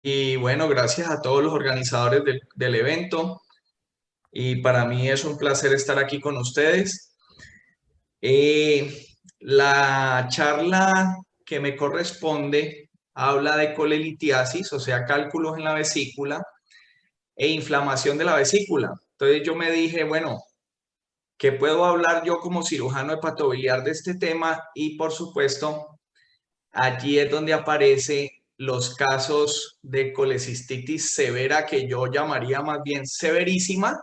Y bueno, gracias a todos los organizadores del evento. Y para mí es un placer estar aquí con ustedes. La charla que me corresponde habla de colelitiasis, o sea, cálculos en la vesícula e inflamación de la vesícula. Entonces yo me dije, bueno, ¿qué puedo hablar yo como cirujano hepatobiliar de este tema? Y por supuesto, allí es donde aparece los casos de colecistitis severa, que yo llamaría más bien severísima,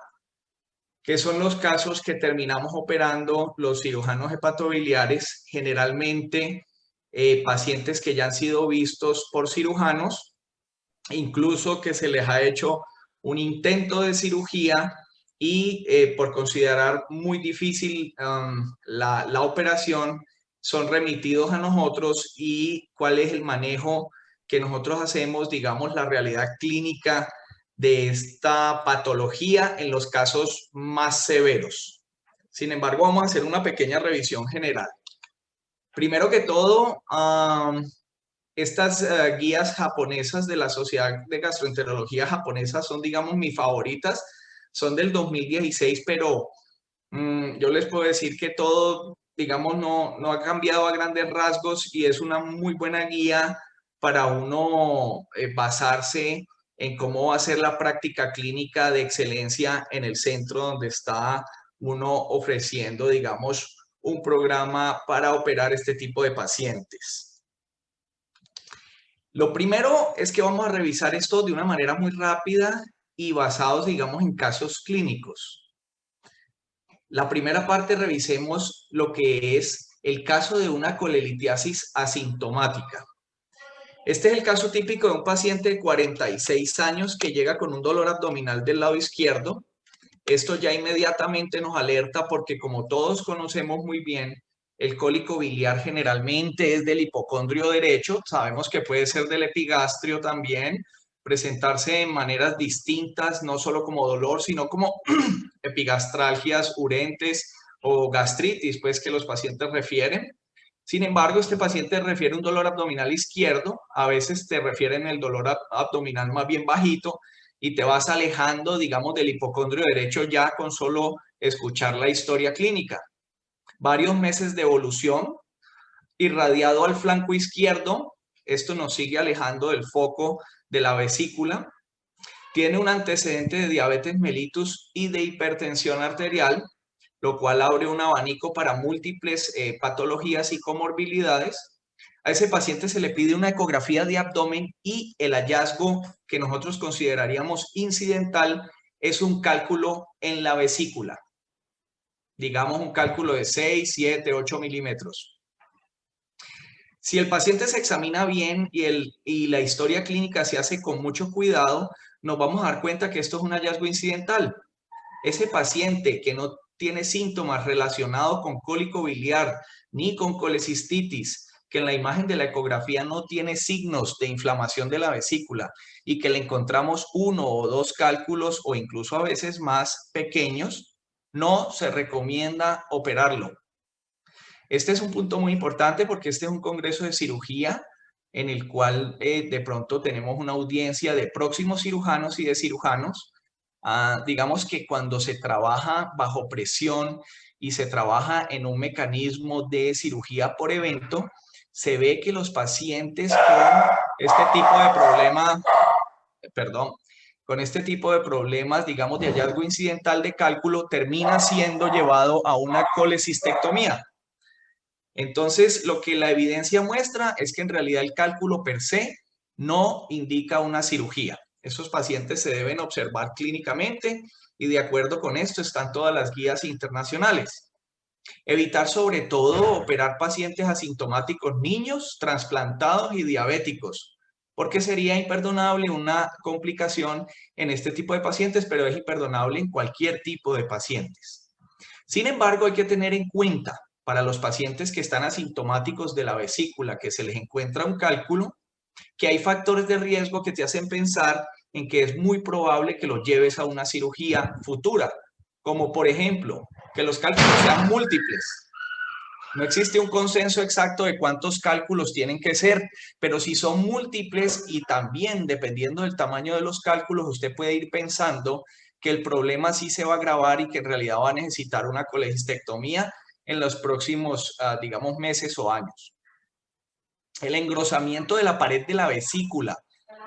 que son los casos que terminamos operando los cirujanos hepatobiliares, generalmente pacientes que ya han sido vistos por cirujanos, incluso que se les ha hecho un intento de cirugía y por considerar muy difícil la operación, son remitidos a nosotros y cuál es el manejo que nosotros hacemos, digamos, la realidad clínica de esta patología en los casos más severos. Sin embargo, vamos a hacer una pequeña revisión general. Primero que todo, estas guías japonesas de la Sociedad de Gastroenterología Japonesa son, digamos, mis favoritas. Son del 2016, pero yo les puedo decir que todo, digamos, no ha cambiado a grandes rasgos y es una muy buena guía para uno basarse en cómo va a ser la práctica clínica de excelencia en el centro donde está uno ofreciendo, digamos, un programa para operar este tipo de pacientes. Lo primero es que vamos a revisar esto de una manera muy rápida y basados, digamos, en casos clínicos. La primera parte revisemos lo que es el caso de una colelitiasis asintomática. Este es el caso típico de un paciente de 46 años que llega con un dolor abdominal del lado izquierdo. Esto ya inmediatamente nos alerta porque, como todos conocemos muy bien, el cólico biliar generalmente es del hipocondrio derecho. Sabemos que puede ser del epigastrio también, presentarse de maneras distintas, no solo como dolor, sino como epigastralgias urentes o gastritis, pues que los pacientes refieren. Sin embargo, este paciente refiere un dolor abdominal izquierdo, a veces te refieren el dolor abdominal más bien bajito y te vas alejando, digamos, del hipocondrio derecho ya con solo escuchar la historia clínica. Varios meses de evolución, irradiado al flanco izquierdo, esto nos sigue alejando del foco de la vesícula. Tiene un antecedente de diabetes mellitus y de hipertensión arterial, lo cual abre un abanico para múltiples patologías y comorbilidades. A ese paciente se le pide una ecografía de abdomen y el hallazgo que nosotros consideraríamos incidental es un cálculo en la vesícula, digamos un cálculo de 6, 7, 8 milímetros. Si el paciente se examina bien y la historia clínica se hace con mucho cuidado, nos vamos a dar cuenta que esto es un hallazgo incidental. Ese paciente que no tiene síntomas relacionados con cólico biliar ni con colecistitis, que en la imagen de la ecografía no tiene signos de inflamación de la vesícula y que le encontramos uno o dos cálculos o incluso a veces más pequeños, no se recomienda operarlo. Este es un punto muy importante porque este es un congreso de cirugía en el cual de pronto tenemos una audiencia de próximos cirujanos y de cirujanos. Digamos que cuando se trabaja bajo presión y se trabaja en un mecanismo de cirugía por evento, se ve que los pacientes con este tipo de problema, perdón, con este tipo de problemas, digamos, de hallazgo incidental de cálculo, termina siendo llevado a una colecistectomía. Entonces, lo que la evidencia muestra es que en realidad el cálculo per se no indica una cirugía. Esos pacientes se deben observar clínicamente y de acuerdo con esto están todas las guías internacionales. Evitar sobre todo operar pacientes asintomáticos, niños, trasplantados y diabéticos, porque sería imperdonable una complicación en este tipo de pacientes, pero es imperdonable en cualquier tipo de pacientes. Sin embargo, hay que tener en cuenta para los pacientes que están asintomáticos de la vesícula, que se les encuentra un cálculo, que hay factores de riesgo que te hacen pensar en que es muy probable que los lleves a una cirugía futura, como por ejemplo, que los cálculos sean múltiples. No existe un consenso exacto de cuántos cálculos tienen que ser, pero si son múltiples y también dependiendo del tamaño de los cálculos, usted puede ir pensando que el problema sí se va a agravar y que en realidad va a necesitar una colecistectomía en los próximos, digamos, meses o años. El engrosamiento de la pared de la vesícula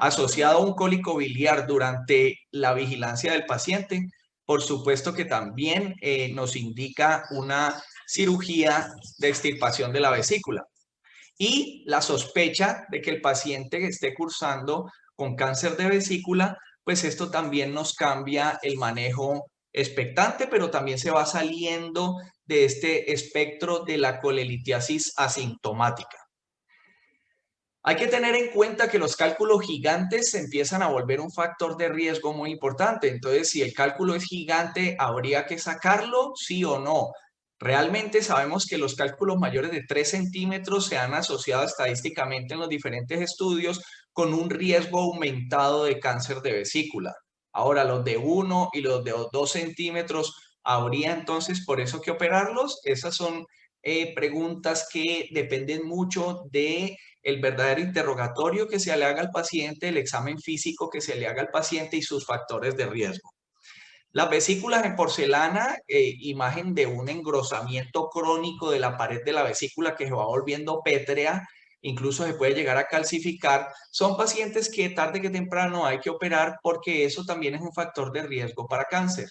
asociado a un cólico biliar durante la vigilancia del paciente, por supuesto que también nos indica una cirugía de extirpación de la vesícula. Y la sospecha de que el paciente esté cursando con cáncer de vesícula, pues esto también nos cambia el manejo expectante, pero también se va saliendo de este espectro de la colelitiasis asintomática. Hay que tener en cuenta que los cálculos gigantes se empiezan a volver un factor de riesgo muy importante. Entonces, si el cálculo es gigante, ¿habría que sacarlo? Sí o no. Realmente sabemos que los cálculos mayores de 3 centímetros se han asociado estadísticamente en los diferentes estudios con un riesgo aumentado de cáncer de vesícula. Ahora, los de 1 y los de 2 centímetros, ¿habría entonces por eso que operarlos? Esas son preguntas que dependen mucho de el verdadero interrogatorio que se le haga al paciente, el examen físico que se le haga al paciente y sus factores de riesgo. Las vesículas en porcelana, imagen de un engrosamiento crónico de la pared de la vesícula que se va volviendo pétrea, incluso se puede llegar a calcificar, son pacientes que tarde que temprano hay que operar porque eso también es un factor de riesgo para cáncer.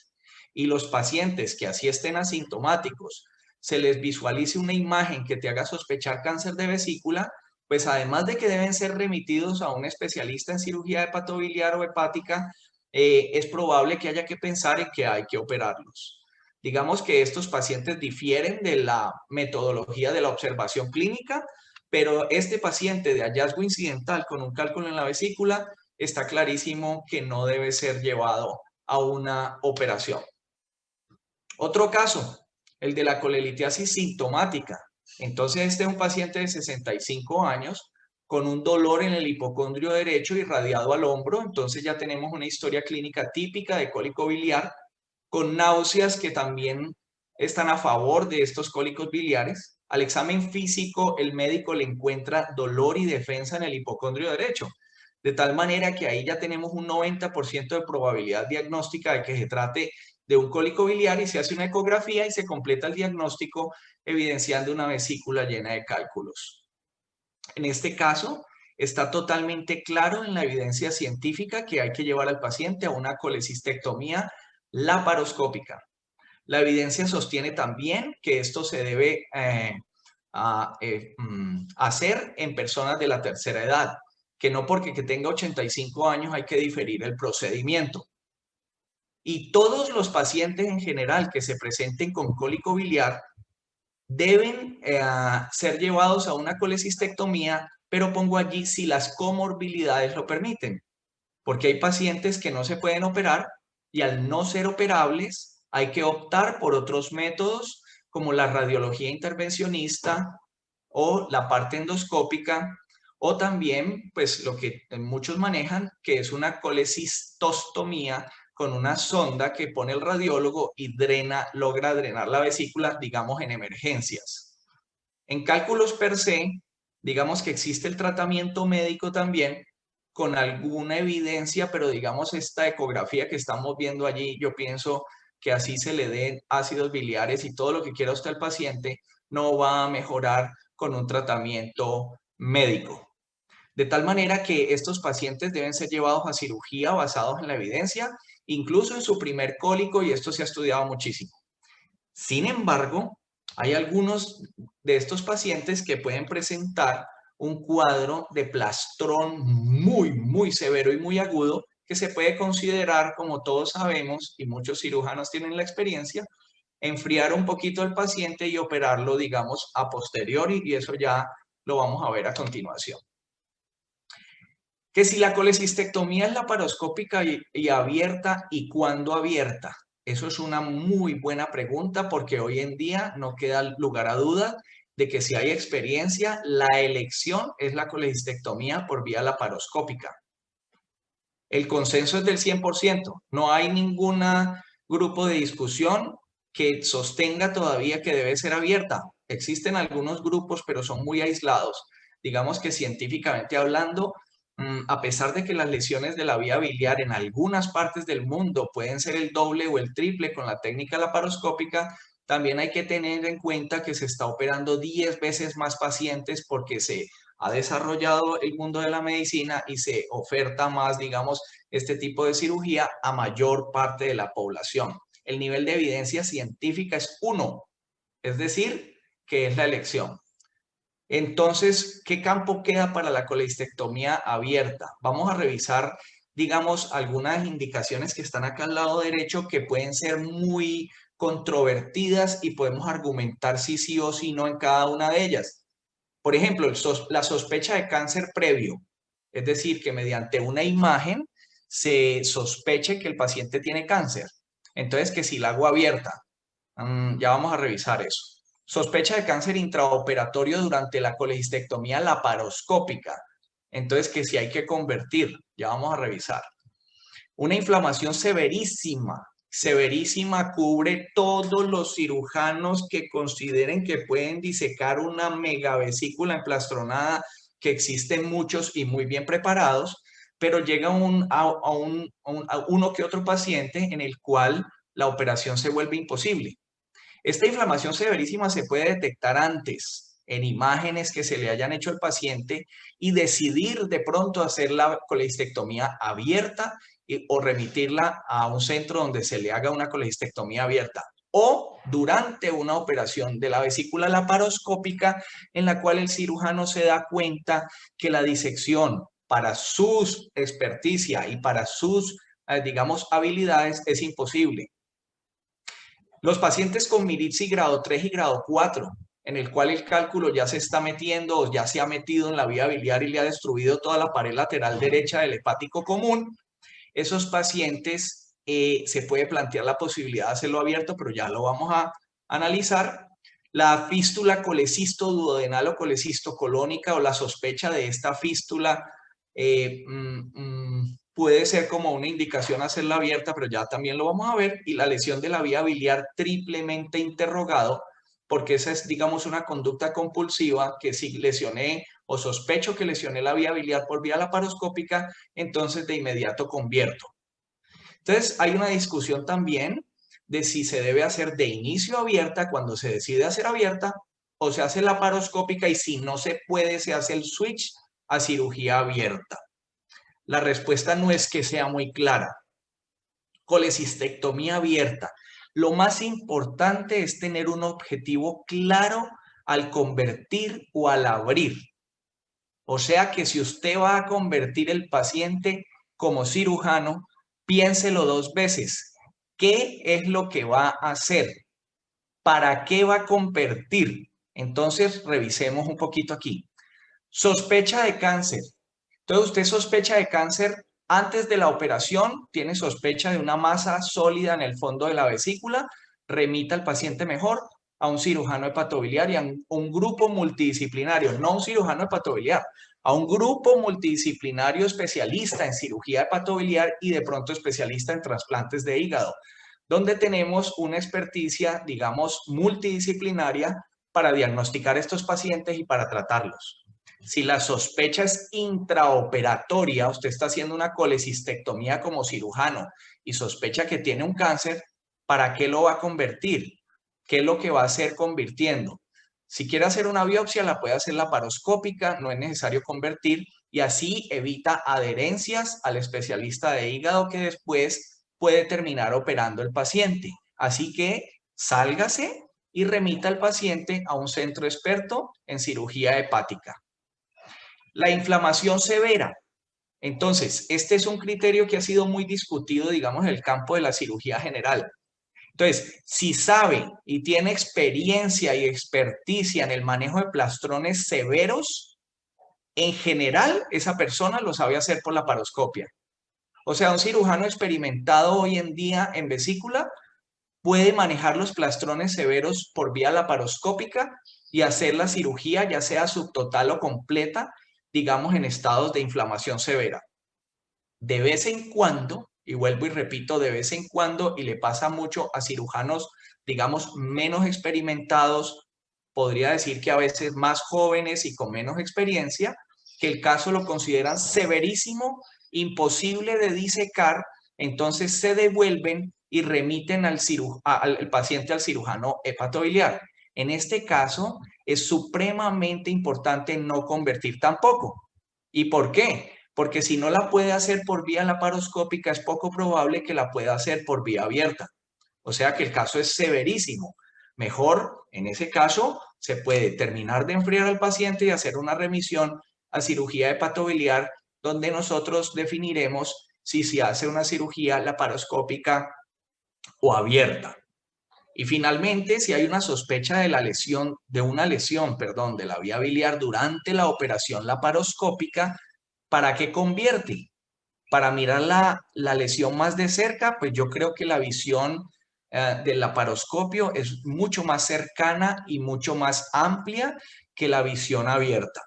Y los pacientes que así estén asintomáticos, se les visualice una imagen que te haga sospechar cáncer de vesícula, pues además de que deben ser remitidos a un especialista en cirugía hepatobiliar o hepática, es probable que haya que pensar en que hay que operarlos. Digamos que estos pacientes difieren de la metodología de la observación clínica, pero este paciente de hallazgo incidental con un cálculo en la vesícula está clarísimo que no debe ser llevado a una operación. Otro caso, el de la colelitiasis sintomática. Entonces, este es un paciente de 65 años con un dolor en el hipocondrio derecho irradiado al hombro. Entonces ya tenemos una historia clínica típica de cólico biliar con náuseas que también están a favor de estos cólicos biliares. Al examen físico, el médico le encuentra dolor y defensa en el hipocondrio derecho. De tal manera que ahí ya tenemos un 90% de probabilidad diagnóstica de que se trate de un cólico biliar y se hace una ecografía y se completa el diagnóstico evidenciando una vesícula llena de cálculos. En este caso, está totalmente claro en la evidencia científica que hay que llevar al paciente a una colecistectomía laparoscópica. La evidencia sostiene también que esto se debe hacer en personas de la tercera edad, que no porque tenga 85 años hay que diferir el procedimiento. Y todos los pacientes en general que se presenten con cólico biliar deben ser llevados a una colecistectomía, pero pongo allí si las comorbilidades lo permiten, porque hay pacientes que no se pueden operar y al no ser operables hay que optar por otros métodos como la radiología intervencionista o la parte endoscópica o también pues lo que muchos manejan que es una colecistostomía con una sonda que pone el radiólogo y logra drenar la vesícula, digamos, en emergencias. En cálculos per se, digamos que existe el tratamiento médico también con alguna evidencia, pero digamos esta ecografía que estamos viendo allí, yo pienso que así se le den ácidos biliares y todo lo que quiera usted al paciente, no va a mejorar con un tratamiento médico. De tal manera que estos pacientes deben ser llevados a cirugía basados en la evidencia, incluso en su primer cólico, y esto se ha estudiado muchísimo. Sin embargo, hay algunos de estos pacientes que pueden presentar un cuadro de plastrón muy severo y muy agudo que se puede considerar, como todos sabemos, y muchos cirujanos tienen la experiencia, enfriar un poquito al paciente y operarlo, digamos, a posteriori, y eso ya lo vamos a ver a continuación. Que si la colecistectomía es laparoscópica y abierta, ¿y cuándo abierta? Eso es una muy buena pregunta porque hoy en día no queda lugar a duda de que si hay experiencia, la elección es la colecistectomía por vía laparoscópica. El consenso es del 100%. No hay ningún grupo de discusión que sostenga todavía que debe ser abierta. Existen algunos grupos, pero son muy aislados. Digamos que científicamente hablando, a pesar de que las lesiones de la vía biliar en algunas partes del mundo pueden ser el doble o el triple con la técnica laparoscópica, también hay que tener en cuenta que se está operando 10 veces más pacientes porque se ha desarrollado el mundo de la medicina y se oferta más, digamos, este tipo de cirugía a mayor parte de la población. El nivel de evidencia científica es 1, es decir, que es la elección. Entonces, ¿qué campo queda para la colecistectomía abierta? Vamos a revisar, digamos, algunas indicaciones que están acá al lado derecho que pueden ser muy controvertidas y podemos argumentar si sí o si no en cada una de ellas. Por ejemplo, la sospecha de cáncer previo, es decir, que mediante una imagen se sospeche que el paciente tiene cáncer. Entonces, que si la hago abierta, ya vamos a revisar eso. Sospecha de cáncer intraoperatorio durante la colecistectomía laparoscópica. Entonces, que si hay que convertir, ya vamos a revisar. Una inflamación severísima, severísima, cubre todos los cirujanos que consideren que pueden disecar una megavesícula emplastronada, que existen muchos y muy bien preparados, pero llega a uno que otro paciente en el cual la operación se vuelve imposible. Esta inflamación severísima se puede detectar antes en imágenes que se le hayan hecho al paciente y decidir de pronto hacer la colecistectomía abierta o remitirla a un centro donde se le haga una colecistectomía abierta, o durante una operación de la vesícula laparoscópica en la cual el cirujano se da cuenta que la disección para su experticia y para sus, digamos, habilidades es imposible. Los pacientes con Miritsi grado 3 y grado 4, en el cual el cálculo ya se está metiendo o ya se ha metido en la vía biliar y le ha destruido toda la pared lateral derecha del hepático común, esos pacientes se puede plantear la posibilidad de hacerlo abierto, pero ya lo vamos a analizar. La fístula colecisto duodenal o colecisto colónica o la sospecha de esta fístula puede ser como una indicación hacerla abierta, pero ya también lo vamos a ver. Y la lesión de la vía biliar triplemente interrogado, porque esa es, digamos, una conducta compulsiva que si lesioné o sospecho que lesioné la vía biliar por vía laparoscópica, entonces de inmediato convierto. Entonces, hay una discusión también de si se debe hacer de inicio abierta cuando se decide hacer abierta o se hace laparoscópica y si no se puede, se hace el switch a cirugía abierta. La respuesta no es que sea muy clara. Colecistectomía abierta. Lo más importante es tener un objetivo claro al convertir o al abrir. O sea que si usted va a convertir el paciente como cirujano, piénselo 2 veces. ¿Qué es lo que va a hacer? ¿Para qué va a convertir? Entonces, revisemos un poquito aquí. Sospecha de cáncer. Entonces, usted sospecha de cáncer antes de la operación, tiene sospecha de una masa sólida en el fondo de la vesícula, remita al paciente mejor a un cirujano hepatobiliar y a un grupo multidisciplinario, no un cirujano hepatobiliar, a un grupo multidisciplinario especialista en cirugía hepatobiliar y de pronto especialista en trasplantes de hígado, donde tenemos una experticia, digamos, multidisciplinaria para diagnosticar estos pacientes y para tratarlos. Si la sospecha es intraoperatoria, usted está haciendo una colecistectomía como cirujano y sospecha que tiene un cáncer, ¿para qué lo va a convertir? ¿Qué es lo que va a hacer convirtiendo? Si quiere hacer una biopsia, la puede hacer laparoscópica, no es necesario convertir y así evita adherencias al especialista de hígado que después puede terminar operando el paciente. Así que sálgase y remita al paciente a un centro experto en cirugía hepática. La inflamación severa. Entonces, este es un criterio que ha sido muy discutido, digamos, en el campo de la cirugía general. Entonces, si sabe y tiene experiencia y experticia en el manejo de plastrones severos, en general, esa persona lo sabe hacer por laparoscopia. O sea, un cirujano experimentado hoy en día en vesícula puede manejar los plastrones severos por vía laparoscópica y hacer la cirugía, ya sea subtotal o completa, digamos, en estados de inflamación severa. De vez en cuando, y vuelvo y repito, de vez en cuando, y le pasa mucho a cirujanos, digamos, menos experimentados, podría decir que a veces más jóvenes y con menos experiencia, que el caso lo consideran severísimo, imposible de disecar, entonces se devuelven y remiten al paciente al cirujano hepatobiliar. En este caso, es supremamente importante no convertir tampoco. ¿Y por qué? Porque si no la puede hacer por vía laparoscópica, es poco probable que la pueda hacer por vía abierta. O sea que el caso es severísimo. Mejor, en ese caso, se puede terminar de enfriar al paciente y hacer una remisión a cirugía hepatobiliar, donde nosotros definiremos si se hace una cirugía laparoscópica o abierta. Y finalmente, si hay una sospecha de una lesión, de la vía biliar durante la operación laparoscópica, ¿para qué convierte? Para mirar la lesión más de cerca, pues yo creo que la visión del laparoscopio es mucho más cercana y mucho más amplia que la visión abierta.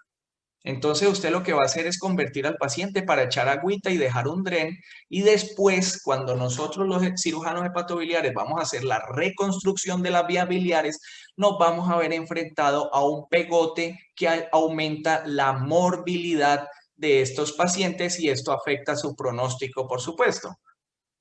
Entonces usted lo que va a hacer es convertir al paciente para echar agüita y dejar un dren, y después cuando nosotros los cirujanos hepatobiliares vamos a hacer la reconstrucción de las vías biliares, nos vamos a ver enfrentado a un pegote que aumenta la morbilidad de estos pacientes y esto afecta su pronóstico, por supuesto.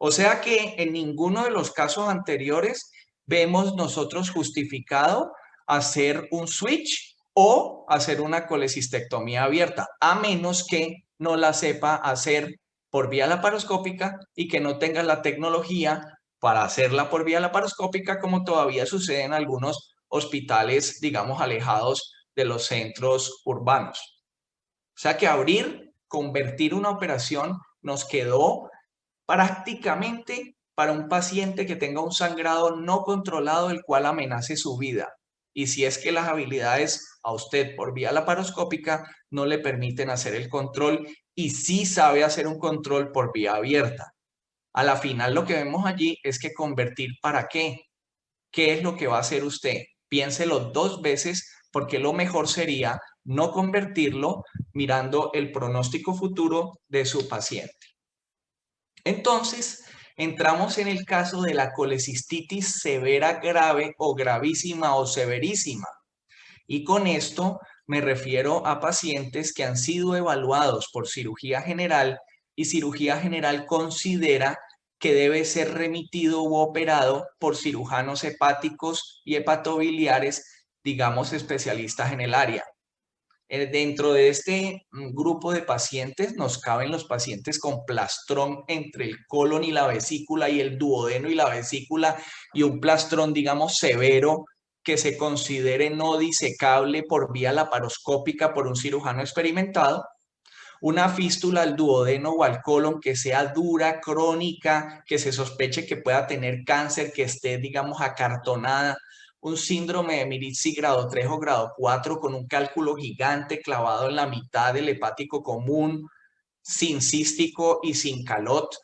O sea que en ninguno de los casos anteriores vemos nosotros justificado hacer un switch o hacer una colecistectomía abierta, a menos que no la sepa hacer por vía laparoscópica y que no tenga la tecnología para hacerla por vía laparoscópica, como todavía sucede en algunos hospitales, digamos, alejados de los centros urbanos. O sea que convertir una operación nos quedó prácticamente para un paciente que tenga un sangrado no controlado el cual amenace su vida. Y si es que las habilidades a usted por vía laparoscópica no le permiten hacer el control y sí sabe hacer un control por vía abierta. A la final lo que vemos allí es que convertir ¿para qué? ¿Qué es lo que va a hacer usted? Piénselo dos veces porque lo mejor sería no convertirlo mirando el pronóstico futuro de su paciente. Entonces, entramos en el caso de la colecistitis severa grave o gravísima o severísima. Y con esto me refiero a pacientes que han sido evaluados por cirugía general y cirugía general considera que debe ser remitido u operado por cirujanos hepáticos y hepatobiliares, digamos, especialistas en el área. Dentro de este grupo de pacientes nos caben los pacientes con plastrón entre el colon y la vesícula y el duodeno y la vesícula y un plastrón, digamos, severo que se considere no disecable por vía laparoscópica por un cirujano experimentado. Una fístula al duodeno o al colon que sea dura, crónica, que se sospeche que pueda tener cáncer, que esté, digamos, acartonada. Un síndrome de Mirizi grado 3 o grado 4 con un cálculo gigante clavado en la mitad del hepático común, sin cístico y sin calot.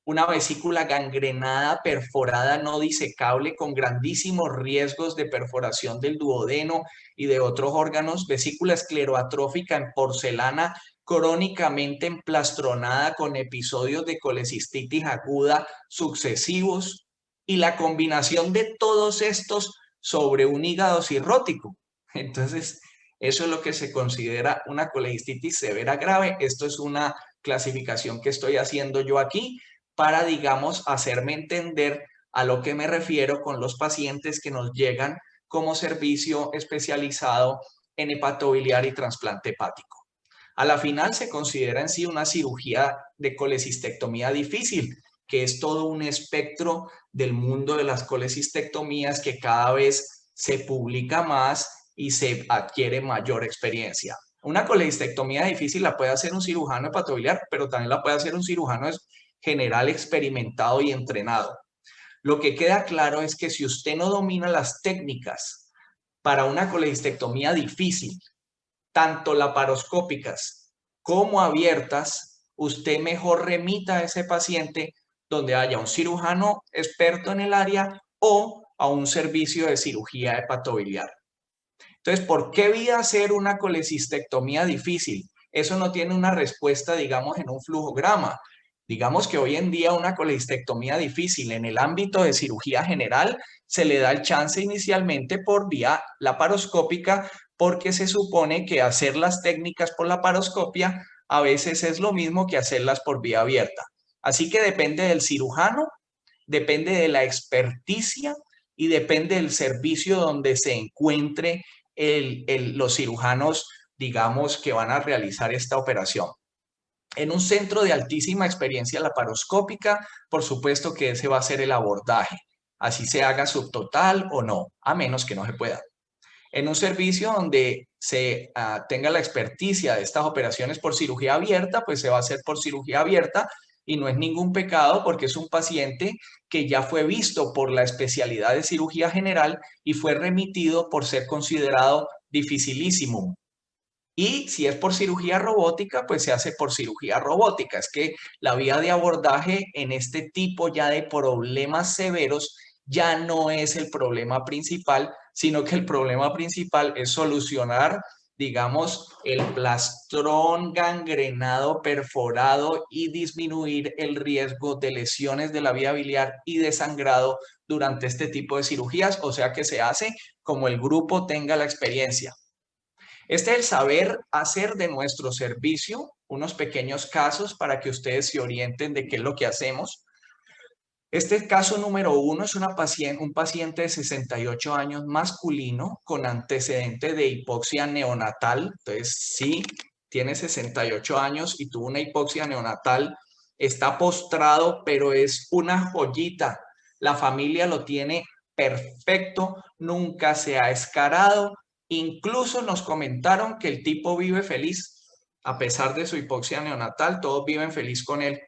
Una vesícula gangrenada, perforada, no disecable, con grandísimos riesgos de perforación del duodeno y de otros órganos. Vesícula escleroatrófica en porcelana, crónicamente emplastronada con episodios de colecistitis aguda sucesivos. Y la combinación de todos estos sobre un hígado cirrótico. Entonces, eso es lo que se considera una colecistitis severa grave. Esto es una clasificación que estoy haciendo yo aquí para, digamos, hacerme entender a lo que me refiero con los pacientes que nos llegan como servicio especializado en hepatobiliar y trasplante hepático. A la final se considera en sí una cirugía de colecistectomía difícil, que es todo un espectro del mundo de las colecistectomías que cada vez se publica más y se adquiere mayor experiencia. Una colecistectomía difícil la puede hacer un cirujano hepatobiliar, pero también la puede hacer un cirujano general experimentado y entrenado. Lo que queda claro es que si usted no domina las técnicas para una colecistectomía difícil, tanto laparoscópicas como abiertas, usted mejor remita a ese paciente donde haya un cirujano experto en el área o a un servicio de cirugía hepatobiliar. Entonces, ¿por qué vía hacer una colecistectomía difícil? Eso no tiene una respuesta, digamos, en un flujograma. Digamos que hoy en día una colecistectomía difícil en el ámbito de cirugía general se le da el chance inicialmente por vía laparoscópica porque se supone que hacer las técnicas por laparoscopia a veces es lo mismo que hacerlas por vía abierta. Así que depende del cirujano, depende de la experticia y depende del servicio donde se encuentre los cirujanos, digamos, que van a realizar esta operación. En un centro de altísima experiencia laparoscópica, por supuesto que ese va a ser el abordaje, así se haga subtotal o no, a menos que no se pueda. En un servicio donde se tenga la experticia de estas operaciones por cirugía abierta, pues se va a hacer por cirugía abierta y no es ningún pecado porque es un paciente que ya fue visto por la especialidad de cirugía general y fue remitido por ser considerado dificilísimo. Y si es por cirugía robótica, pues se hace por cirugía robótica. Es que la vía de abordaje en este tipo ya de problemas severos ya no es el problema principal, sino que el problema principal es solucionar, digamos, el plastrón gangrenado, perforado y disminuir el riesgo de lesiones de la vía biliar y de sangrado durante este tipo de cirugías. O sea que se hace como el grupo tenga la experiencia. Este es el saber hacer de nuestro servicio, unos pequeños casos para que ustedes se orienten de qué es lo que hacemos. Este caso número 1 es un paciente de 68 años masculino con antecedente de hipoxia neonatal. Entonces, sí, tiene 68 años y tuvo una hipoxia neonatal. Está postrado, pero es una joyita. La familia lo tiene perfecto, nunca se ha escarado. Incluso nos comentaron que el tipo vive feliz. A pesar de su hipoxia neonatal, todos viven feliz con él.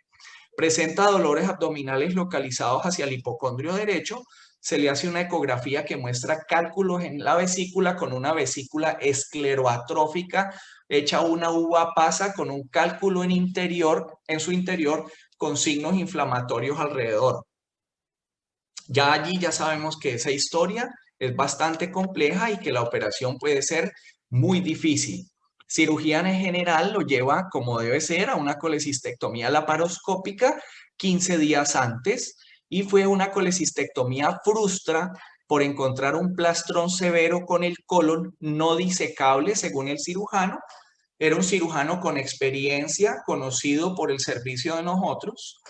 Presenta dolores abdominales localizados hacia el hipocondrio derecho. Se le hace una ecografía que muestra cálculos en la vesícula con una vesícula escleroatrófica hecha una uva pasa con un cálculo en su interior con signos inflamatorios alrededor. Ya allí ya sabemos que esa historia es bastante compleja y que la operación puede ser muy difícil. Cirugía en general lo lleva, como debe ser, a una colecistectomía laparoscópica 15 días antes y fue una colecistectomía frustra por encontrar un plastrón severo con el colon no disecable según el cirujano. Era un cirujano con experiencia, conocido por el servicio de nosotros,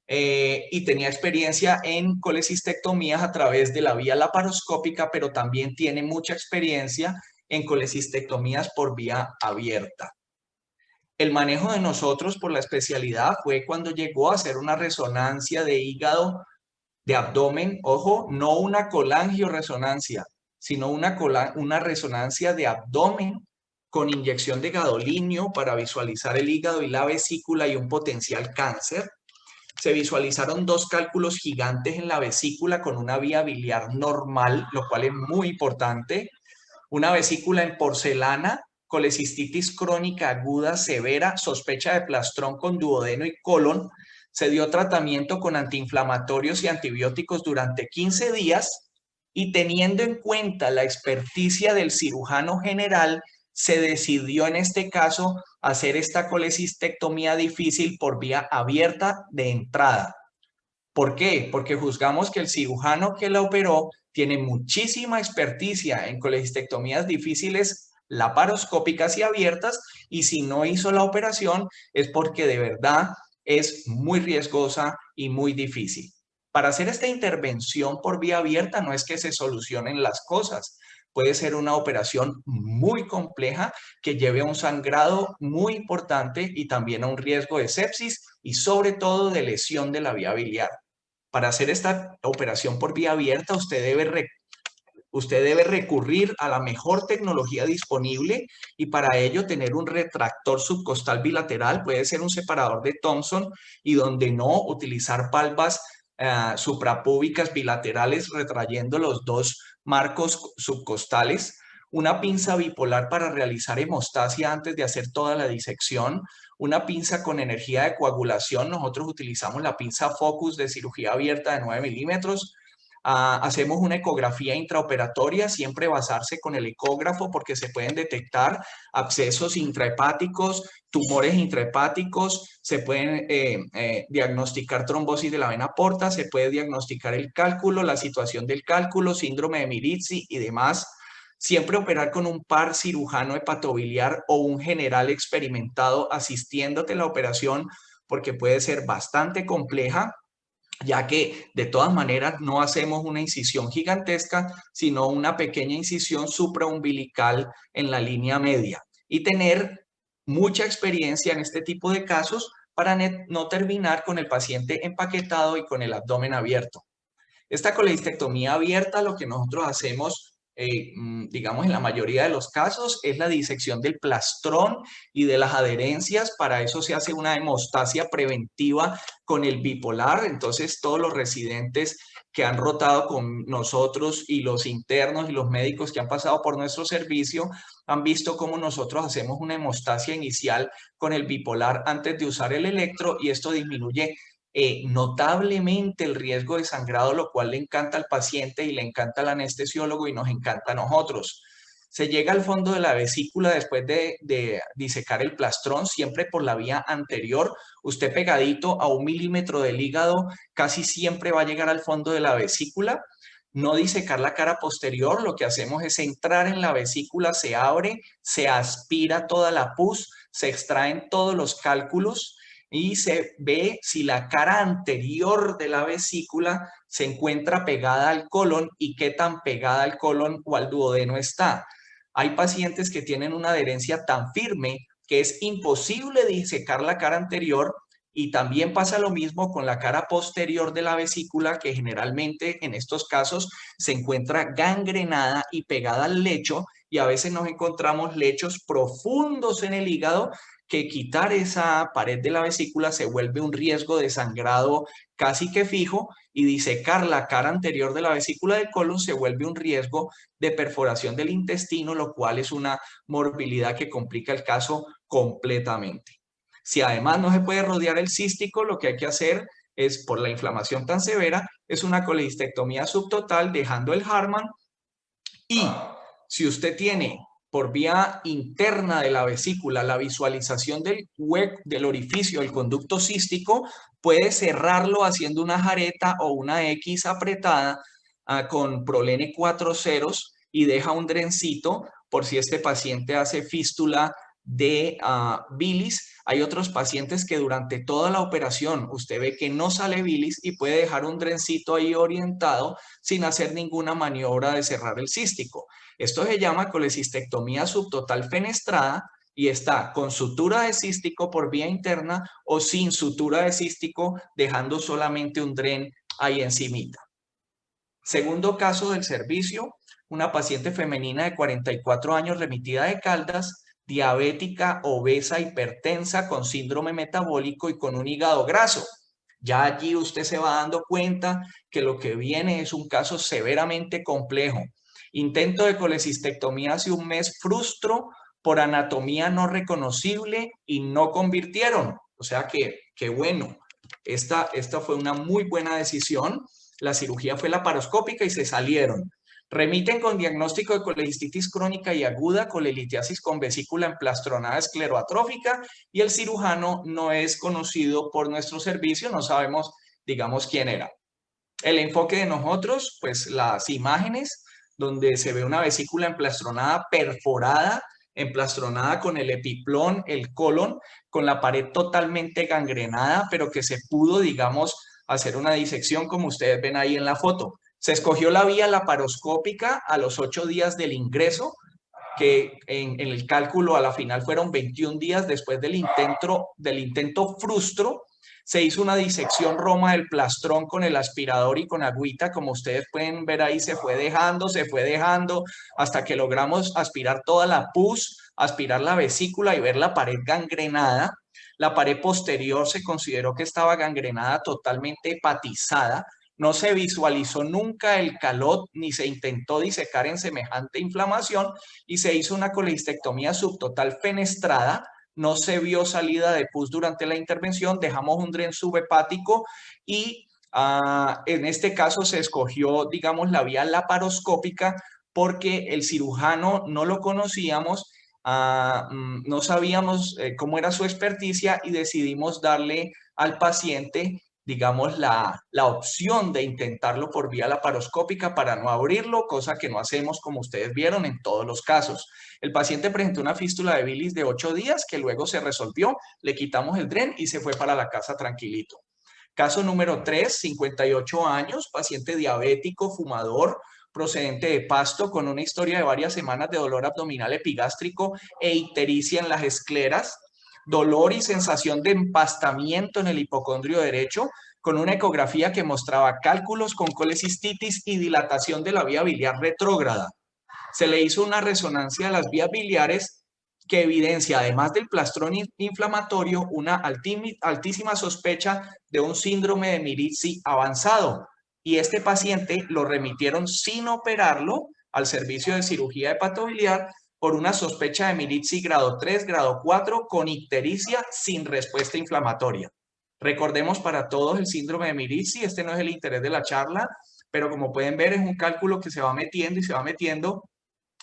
y tenía experiencia en colecistectomías a través de la vía laparoscópica, pero también tiene mucha experiencia en colecistectomías por vía abierta. El manejo de nosotros por la especialidad fue cuando llegó a hacer una resonancia de hígado, de abdomen, ojo, no una colangioresonancia, sino una resonancia de abdomen con inyección de gadolinio para visualizar el hígado y la vesícula y un potencial cáncer. Se visualizaron dos cálculos gigantes en la vesícula con una vía biliar normal, lo cual es muy importante. Una vesícula en porcelana, colecistitis crónica aguda severa, sospecha de plastrón con duodeno y colon. Se dio tratamiento con antiinflamatorios y antibióticos durante 15 días y teniendo en cuenta la experticia del cirujano general, se decidió en este caso hacer esta colecistectomía difícil por vía abierta de entrada. ¿Por qué? Porque juzgamos que el cirujano que la operó tiene muchísima experticia en colecistectomías difíciles, laparoscópicas y abiertas, y si no hizo la operación es porque de verdad es muy riesgosa y muy difícil. Para hacer esta intervención por vía abierta no es que se solucionen las cosas. Puede ser una operación muy compleja que lleve a un sangrado muy importante y también a un riesgo de sepsis y sobre todo de lesión de la vía biliar. Para hacer esta operación por vía abierta, usted debe recurrir a la mejor tecnología disponible y para ello tener un retractor subcostal bilateral, puede ser un separador de Thompson y donde no utilizar valvas suprapúbicas bilaterales retrayendo los dos marcos subcostales, una pinza bipolar para realizar hemostasia antes de hacer toda la disección, una pinza con energía de coagulación, nosotros utilizamos la pinza Focus de cirugía abierta de 9 milímetros, Hacemos una ecografía intraoperatoria, siempre basarse con el ecógrafo porque se pueden detectar abscesos intrahepáticos, tumores intrahepáticos, se pueden diagnosticar trombosis de la vena porta, se puede diagnosticar el cálculo, la situación del cálculo, síndrome de Mirizzi y demás. Siempre operar con un par cirujano hepatobiliar o un general experimentado asistiéndote en la operación porque puede ser bastante compleja, ya que de todas maneras no hacemos una incisión gigantesca, sino una pequeña incisión supraumbilical en la línea media. Y tener mucha experiencia en este tipo de casos para no terminar con el paciente empaquetado y con el abdomen abierto. Esta colecistectomía abierta, lo que nosotros hacemos, digamos, en la mayoría de los casos, es la disección del plastrón y de las adherencias. Para eso se hace una hemostasia preventiva con el bipolar. Entonces, todos los residentes que han rotado con nosotros y los internos y los médicos que han pasado por nuestro servicio han visto cómo nosotros hacemos una hemostasia inicial con el bipolar antes de usar el electro, y esto disminuye notablemente el riesgo de sangrado, lo cual le encanta al paciente y le encanta al anestesiólogo y nos encanta a nosotros. Se llega al fondo de la vesícula después de disecar el plastrón, siempre por la vía anterior. Usted pegadito a 1 milímetro del hígado casi siempre va a llegar al fondo de la vesícula. No disecar la cara posterior, lo que hacemos es entrar en la vesícula, se abre, se aspira toda la pus, se extraen todos los cálculos y se ve si la cara anterior de la vesícula se encuentra pegada al colon y qué tan pegada al colon o al duodeno está. Hay pacientes que tienen una adherencia tan firme que es imposible disecar la cara anterior, y también pasa lo mismo con la cara posterior de la vesícula, que generalmente en estos casos se encuentra gangrenada y pegada al lecho, y a veces nos encontramos lechos profundos en el hígado que quitar esa pared de la vesícula se vuelve un riesgo de sangrado casi que fijo, y disecar la cara anterior de la vesícula del colon se vuelve un riesgo de perforación del intestino, lo cual es una morbilidad que complica el caso completamente. Si además no se puede rodear el cístico, lo que hay que hacer es, por la inflamación tan severa, es una colecistectomía subtotal dejando el Hartmann. Y si usted tiene por vía interna de la vesícula la visualización del hueco, del orificio del conducto cístico, puede cerrarlo haciendo una jareta o una X apretada con Prolene 4 ceros, y deja un drencito por si este paciente hace fístula de bilis. Hay otros pacientes que durante toda la operación usted ve que no sale bilis y puede dejar un drencito ahí orientado sin hacer ninguna maniobra de cerrar el cístico. Esto se llama colecistectomía subtotal fenestrada y está con sutura de cístico por vía interna o sin sutura de cístico, dejando solamente un dren ahí encimita. Segundo caso del servicio, una paciente femenina de 44 años remitida de Caldas, diabética, obesa, hipertensa, con síndrome metabólico y con un hígado graso. Ya allí usted se va dando cuenta que lo que viene es un caso severamente complejo. Intento de colecistectomía hace un mes, frustro por anatomía no reconocible y no convirtieron. O sea que bueno, esta fue una muy buena decisión. La cirugía fue laparoscópica y se salieron. Remiten con diagnóstico de colecistitis crónica y aguda, colelitiasis con vesícula emplastronada escleroatrófica, y el cirujano no es conocido por nuestro servicio, no sabemos, digamos, quién era. El enfoque de nosotros, pues las imágenes donde se ve una vesícula emplastronada perforada, emplastronada con el epiplón, el colon, con la pared totalmente gangrenada, pero que se pudo, digamos, hacer una disección como ustedes ven ahí en la foto. Se escogió la vía laparoscópica a los 8 días del ingreso, que en el cálculo a la final fueron 21 días después del intento frustro. Se hizo una disección roma del plastrón con el aspirador y con agüita, como ustedes pueden ver ahí, se fue dejando, hasta que logramos aspirar toda la pus, aspirar la vesícula y ver la pared gangrenada. La pared posterior se consideró que estaba gangrenada, totalmente hepatizada. No se visualizó nunca el calot ni se intentó disecar en semejante inflamación, y se hizo una colecistectomía subtotal fenestrada. No se vio salida de pus durante la intervención, dejamos un dren subhepático y En este caso se escogió, digamos, la vía laparoscópica porque el cirujano no lo conocíamos, no sabíamos cómo era su experticia y decidimos darle al paciente, digamos, la opción de intentarlo por vía laparoscópica para no abrirlo, cosa que no hacemos, como ustedes vieron, en todos los casos. El paciente presentó una fístula de bilis de 8 días que luego se resolvió, le quitamos el dren y se fue para la casa tranquilito. Caso número 3, 58 años, paciente diabético, fumador, procedente de Pasto, con una historia de varias semanas de dolor abdominal epigástrico e ictericia en las escleras, dolor y sensación de empastamiento en el hipocondrio derecho, con una ecografía que mostraba cálculos con colecistitis y dilatación de la vía biliar retrógrada. Se le hizo una resonancia de las vías biliares que evidencia, además del plastrón inflamatorio, una altísima sospecha de un síndrome de Mirizzi avanzado. Y este paciente lo remitieron sin operarlo al servicio de cirugía hepatobiliar por una sospecha de Mirizzi grado 3, grado 4, con ictericia sin respuesta inflamatoria. Recordemos para todos el síndrome de Mirizzi, este no es el interés de la charla, pero como pueden ver es un cálculo que se va metiendo y se va metiendo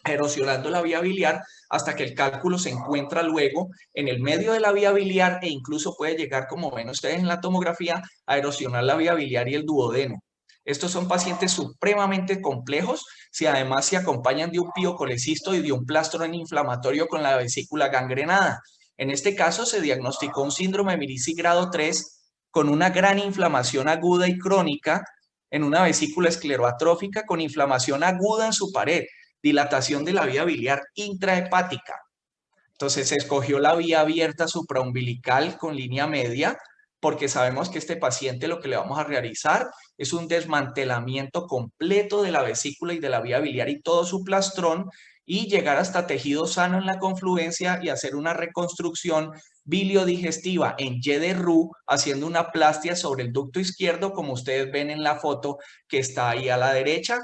erosionando la vía biliar hasta que el cálculo se encuentra luego en el medio de la vía biliar e incluso puede llegar, como ven ustedes en la tomografía, a erosionar la vía biliar y el duodeno. Estos son pacientes supremamente complejos si además se acompañan de un piocolecisto y de un plastrón inflamatorio con la vesícula gangrenada. En este caso se diagnosticó un síndrome de Mirizzi grado 3 con una gran inflamación aguda y crónica en una vesícula escleroatrófica con inflamación aguda en su pared, dilatación de la vía biliar intrahepática. Entonces se escogió la vía abierta supraumbilical con línea media porque sabemos que este paciente lo que le vamos a realizar es un desmantelamiento completo de la vesícula y de la vía biliar y todo su plastrón y llegar hasta tejido sano en la confluencia y hacer una reconstrucción biliodigestiva en Y de Roux, haciendo una plastia sobre el ducto izquierdo, como ustedes ven en la foto que está ahí a la derecha.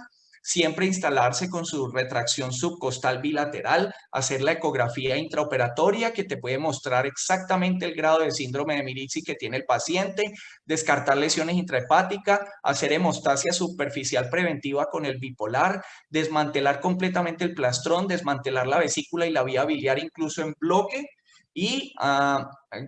Siempre instalarse con su retracción subcostal bilateral, hacer la ecografía intraoperatoria que te puede mostrar exactamente el grado de síndrome de Mirizzi que tiene el paciente, descartar lesiones intrahepáticas, hacer hemostasia superficial preventiva con el bipolar, desmantelar completamente el plastrón, desmantelar la vesícula y la vía biliar incluso en bloque. Y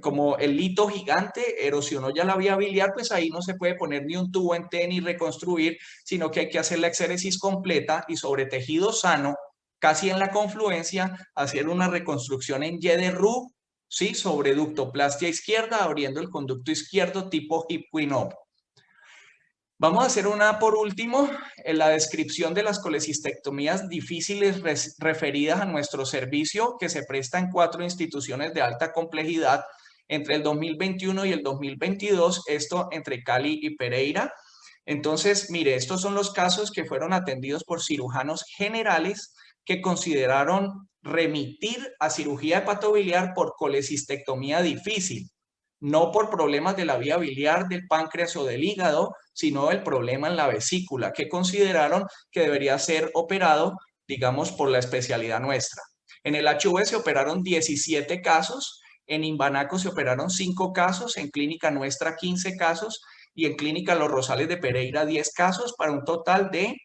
como el lito gigante erosionó ya la vía biliar, pues ahí no se puede poner ni un tubo en T ni reconstruir, sino que hay que hacer la exéresis completa y sobre tejido sano, casi en la confluencia, hacer una reconstrucción en Y de Roux, ¿sí? Sobre ductoplastia izquierda, abriendo el conducto izquierdo tipo hip queen-up. Vamos a hacer una por último, en la descripción de las colecistectomías difíciles referidas a nuestro servicio que se presta en 4 instituciones de alta complejidad entre el 2021 y el 2022, esto entre Cali y Pereira. Entonces, mire, estos son los casos que fueron atendidos por cirujanos generales que consideraron remitir a cirugía hepatobiliar por colecistectomía difícil, no por problemas de la vía biliar, del páncreas o del hígado, sino el problema en la vesícula, que consideraron que debería ser operado, digamos, por la especialidad nuestra. En el HV se operaron 17 casos, en Imbanaco se operaron 5 casos, en Clínica Nuestra 15 casos y en Clínica Los Rosales de Pereira 10 casos, para un total de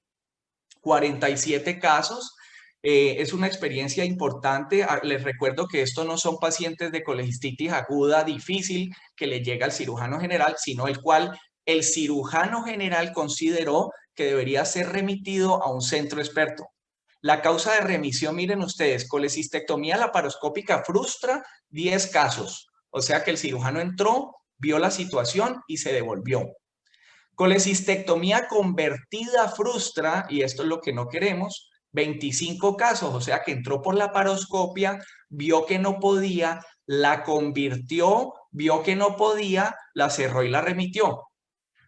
47 casos. Es una experiencia importante. Les recuerdo que estos no son pacientes de colegistitis aguda difícil que le llega al cirujano general, sino el cual el cirujano general consideró que debería ser remitido a un centro experto. La causa de remisión, miren ustedes, colecistectomía laparoscópica frustra, 10 casos. O sea que el cirujano entró, vio la situación y se devolvió. Colecistectomía convertida frustra, y esto es lo que no queremos, 25 casos, o sea que entró por la paroscopia, vio que no podía, la convirtió, vio que no podía, la cerró y la remitió.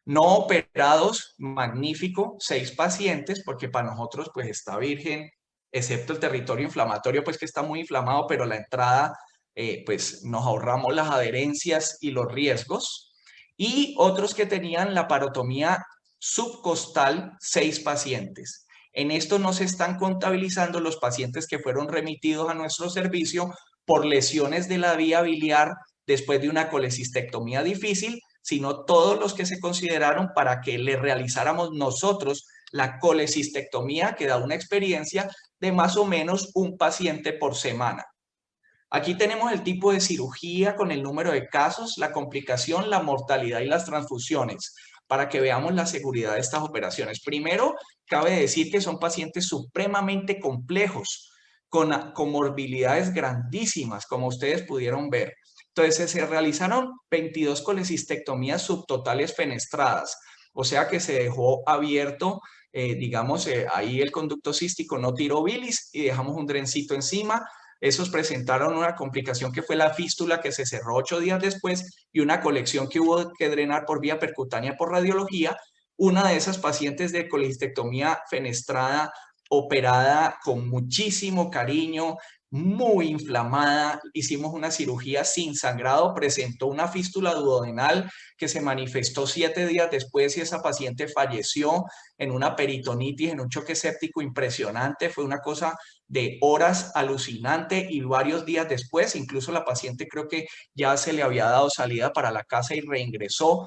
No operados, magnífico, 6 pacientes, porque para nosotros pues está virgen, excepto el territorio inflamatorio, pues que está muy inflamado, pero la entrada, pues nos ahorramos las adherencias y los riesgos. Y otros que tenían la parotomía subcostal, 6 pacientes. En esto no se están contabilizando los pacientes que fueron remitidos a nuestro servicio por lesiones de la vía biliar después de una colecistectomía difícil, sino todos los que se consideraron para que le realizáramos nosotros la colecistectomía, que da una experiencia de más o menos un paciente por semana. Aquí tenemos el tipo de cirugía con el número de casos, la complicación, la mortalidad y las transfusiones, para que veamos la seguridad de estas operaciones. Primero, cabe decir que son pacientes supremamente complejos, con comorbilidades grandísimas, como ustedes pudieron ver. Entonces, se realizaron 22 colecistectomías subtotales fenestradas, o sea que se dejó abierto, digamos, ahí el conducto cístico no tiró bilis y dejamos un drencito encima. Esos presentaron una complicación que fue la fístula, que se cerró 8 días después, y una colección que hubo que drenar por vía percutánea por radiología. Una de esas pacientes de colecistectomía fenestrada, operada con muchísimo cariño, muy inflamada, hicimos una cirugía sin sangrado, presentó una fístula duodenal que se manifestó 7 días después y esa paciente falleció en una peritonitis, en un choque séptico impresionante. Fue una cosa de horas alucinante y varios días después, incluso la paciente creo que ya se le había dado salida para la casa y reingresó.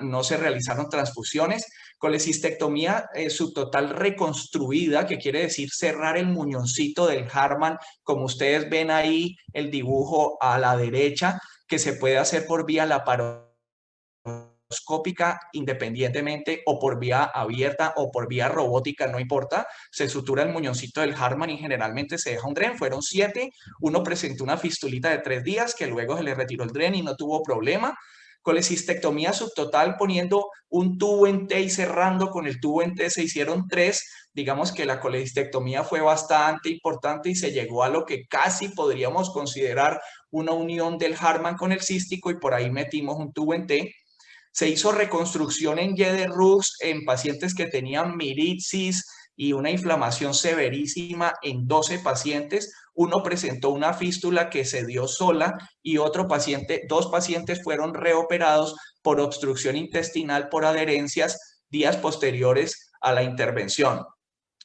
No se realizaron transfusiones. Colecistectomía subtotal reconstruida, que quiere decir cerrar el muñoncito del Hartmann, como ustedes ven ahí el dibujo a la derecha, que se puede hacer por vía laparoscópica independientemente, o por vía abierta o por vía robótica, no importa. Se sutura el muñoncito del Hartmann y generalmente se deja un dren. Fueron 7. Uno presentó una fistulita de 3 días que luego se le retiró el dren y no tuvo problema. Colecistectomía subtotal poniendo un tubo en T y cerrando con el tubo en T, se hicieron 3. Digamos que la colecistectomía fue bastante importante y se llegó a lo que casi podríamos considerar una unión del Hartmann con el cístico, y por ahí metimos un tubo en T. Se hizo reconstrucción en Y de Rux en pacientes que tenían miritis y una inflamación severísima en 12 pacientes. Uno presentó una fístula que se dio sola y dos pacientes fueron reoperados por obstrucción intestinal por adherencias días posteriores a la intervención.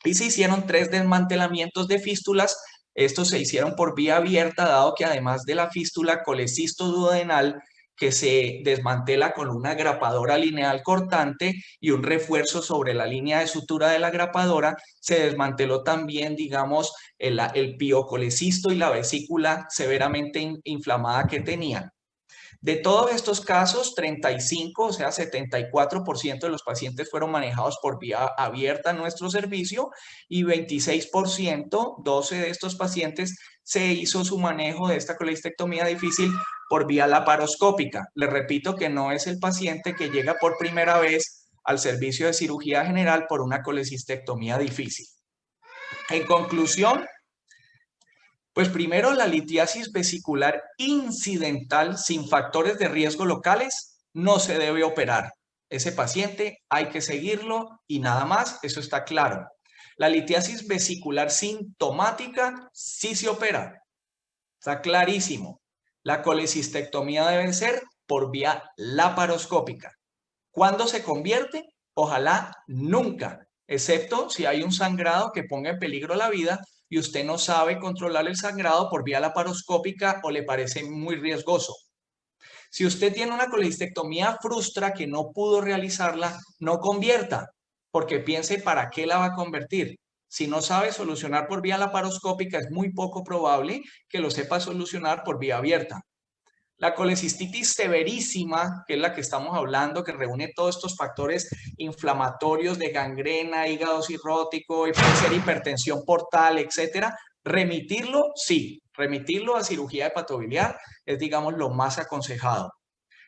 Y se hicieron 3 desmantelamientos de fístulas. Estos se hicieron por vía abierta, dado que además de la fístula colecisto duodenal, que se desmantela con una grapadora lineal cortante y un refuerzo sobre la línea de sutura de la grapadora, se desmanteló también, digamos, el piocolecisto y la vesícula severamente inflamada que tenían. De todos estos casos, 35, o sea, 74% de los pacientes fueron manejados por vía abierta en nuestro servicio, y 26%, 12 de estos pacientes, se hizo su manejo de esta colecistectomía difícil por vía laparoscópica. Les repito que no es el paciente que llega por primera vez al servicio de cirugía general por una colecistectomía difícil. En conclusión, pues primero, la litiasis vesicular incidental sin factores de riesgo locales no se debe operar. Ese paciente hay que seguirlo y nada más, eso está claro. La litiasis vesicular sintomática sí se opera, está clarísimo. La colecistectomía debe ser por vía laparoscópica. ¿Cuándo se convierte? Ojalá nunca, excepto si hay un sangrado que ponga en peligro la vida y usted no sabe controlar el sangrado por vía laparoscópica o le parece muy riesgoso. Si usted tiene una colecistectomía frustra que no pudo realizarla, no convierta, porque piense para qué la va a convertir. Si no sabe solucionar por vía laparoscópica, es muy poco probable que lo sepa solucionar por vía abierta. La colecistitis severísima, que es la que estamos hablando, que reúne todos estos factores inflamatorios de gangrena, hígado cirrótico, y puede ser hipertensión portal, etcétera. Remitirlo, sí, remitirlo a cirugía hepatobiliar es, digamos, lo más aconsejado.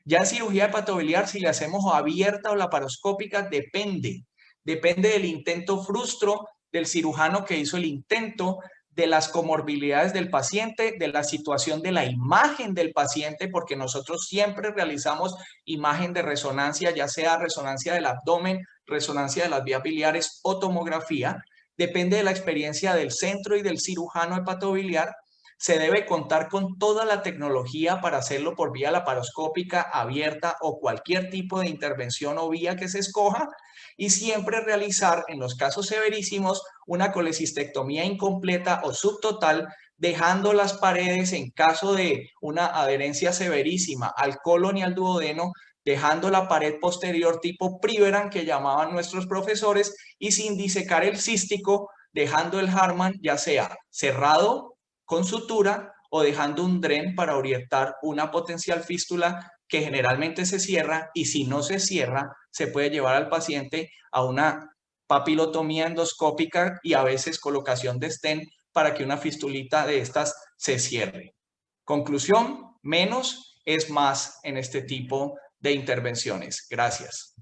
Ya en cirugía hepatobiliar, si le hacemos abierta o laparoscópica, depende del intento frustro del cirujano que hizo el intento, de las comorbilidades del paciente, de la situación de la imagen del paciente, porque nosotros siempre realizamos imagen de resonancia, ya sea resonancia del abdomen, resonancia de las vías biliares o tomografía. Depende de la experiencia del centro y del cirujano hepatobiliar. Se debe contar con toda la tecnología para hacerlo por vía laparoscópica, abierta o cualquier tipo de intervención o vía que se escoja, y siempre realizar, en los casos severísimos, una colecistectomía incompleta o subtotal, dejando las paredes, en caso de una adherencia severísima al colon y al duodeno, dejando la pared posterior tipo Priveran, que llamaban nuestros profesores, y sin disecar el cístico, dejando el Hartmann ya sea cerrado con sutura o dejando un DREN para orientar una potencial fístula que generalmente se cierra, y si no se cierra, se puede llevar al paciente a una papilotomía endoscópica y a veces colocación de stent para que una fistulita de estas se cierre. Conclusión, menos es más en este tipo de intervenciones. Gracias.